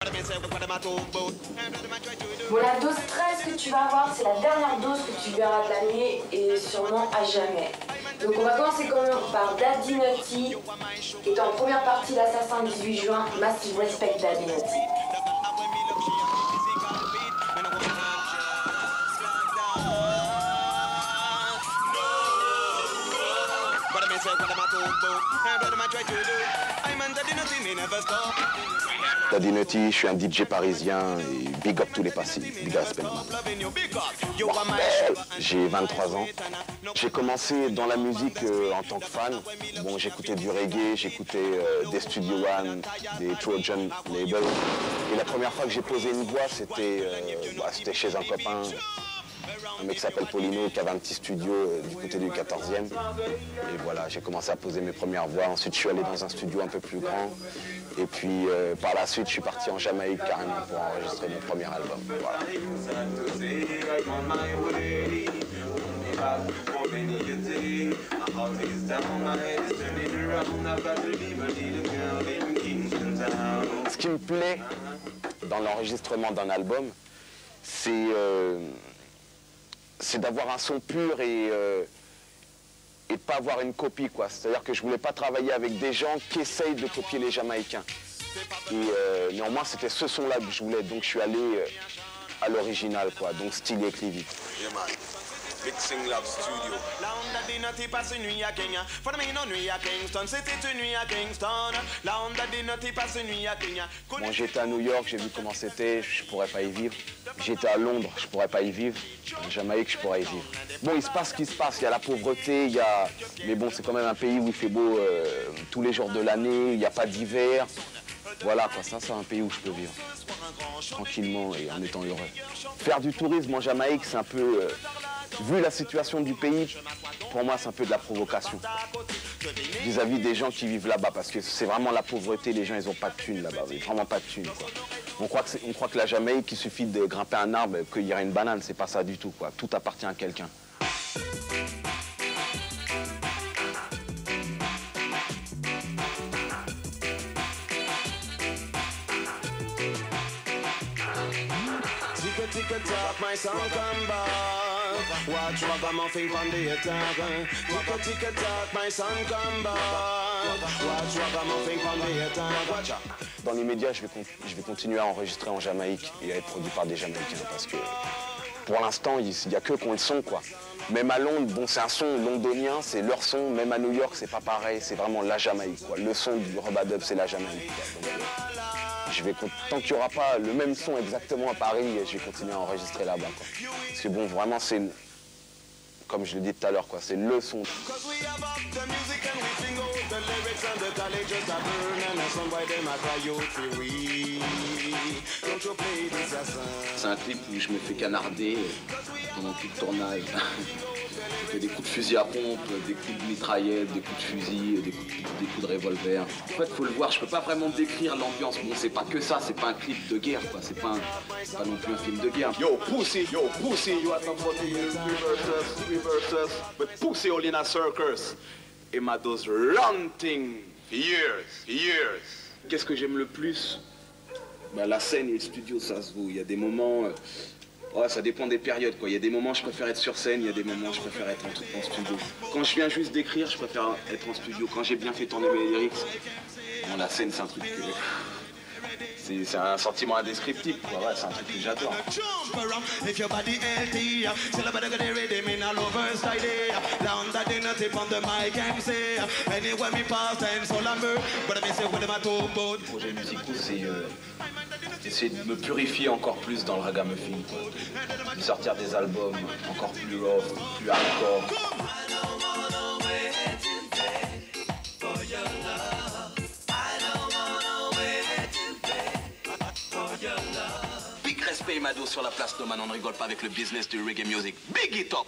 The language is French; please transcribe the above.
Bon, la dose 13 que tu vas avoir, c'est la dernière dose que tu verras de l'année et sûrement à jamais. Donc on va commencer quand même par Daddy Nutty, qui est en première partie l'Assassin 18 juin, Massive Respect Daddy Nutty. Daddy Nutty, je suis un DJ parisien et big up tous les passifs, big up Benama. J'ai 23 ans. J'ai commencé dans la musique en tant que fan. Bon, j'écoutais du reggae, j'écoutais des Studio One, des Trojan Label. Et la première fois que j'ai posé une voix, c'était chez un copain. Un mec qui s'appelle Paulino, qui avait un petit studio du côté du 14e. Et voilà, j'ai commencé à poser mes premières voix. Ensuite, je suis allé dans un studio un peu plus grand. Et puis, par la suite, je suis parti en Jamaïque carrément pour enregistrer mon premier album. Voilà. Ce qui me plaît dans l'enregistrement d'un album, c'est d'avoir un son pur et de pas avoir une copie, quoi. C'est-à-dire que je voulais pas travailler avec des gens qui essayent de copier les Jamaïcains. Et néanmoins, c'était ce son-là que je voulais, donc je suis allé à l'original, quoi. Donc style et Clivy. Yeah, man. Mixing Lab Studio. Bon, j'étais à New York, j'ai vu comment c'était, je pourrais pas y vivre. J'étais à Londres, je pourrais pas y vivre. En Jamaïque, je pourrais y vivre. Bon, il se passe ce qui se passe, il y a la pauvreté, mais bon, c'est quand même un pays où il fait beau tous les jours de l'année, il n'y a pas d'hiver. Voilà, quoi, ça, c'est un pays où je peux vivre. Tranquillement et en étant heureux. Faire du tourisme en Jamaïque, c'est un peu... vu la situation du pays, pour moi, c'est un peu de la provocation. Vis-à-vis des gens qui vivent là-bas, parce que c'est vraiment la pauvreté, les gens, ils n'ont pas de thunes là-bas, vraiment pas de thunes, quoi. On croit que la Jamaïque, il suffit de grimper un arbre et qu'il y a une banane, c'est pas ça du tout, quoi. Tout appartient à quelqu'un. Watch ragamuffin from the attack. Tick a tock, my son come back. Watch ragamuffin from the attack. Watch out. Dans l'immédiat, je vais continuer à enregistrer en Jamaïque et à être produit par des Jamaïcains parce que pour l'instant, il n'y a que qu'on le son, quoi. Même à Londres, bon, c'est un son londonien, c'est leur son. Même à New York, c'est pas pareil, c'est vraiment la Jamaïque, quoi. Le son du Rubadub, c'est la Jamaïque, quoi. Donc, tant qu'il n'y aura pas le même son exactement à Paris, je vais continuer à enregistrer là-bas, quoi. Parce que bon, vraiment, c'est... Comme je l'ai dit tout à l'heure, quoi, c'est le son. C'est un clip où je me fais canarder pendant tout le tournage. Je fais des coups de fusil à pompe, des coups de mitraillette, des coups de fusil, des coups de revolver. En fait, faut le voir, je peux pas vraiment décrire l'ambiance. Bon, c'est pas que ça, c'est pas un clip de guerre, quoi. C'est pas non plus un film de guerre. Yo, pussy, you are not fucking reverses, but pussy all in a circus. Emma does long thing for years. Qu'est-ce que j'aime le plus? Ben, la scène et le studio, ça se vaut. Il y a des moments... Ouais, ça dépend des périodes, quoi. Il y a des moments je préfère être sur scène, il y a des moments je préfère être en studio. Quand je viens juste d'écrire, je préfère être en studio. Quand j'ai bien fait tourner mes lyrics, bon, la scène c'est un truc que... C'est un sentiment indescriptible, quoi. Ouais, c'est un truc que j'adore. Les projets musicaux, c'est essayer de me purifier encore plus dans le ragamuffin, quoi. De sortir des albums encore plus rough, plus hardcore. Big respect Mado sur la place de Man, on ne rigole pas avec le business du reggae music. Big it up!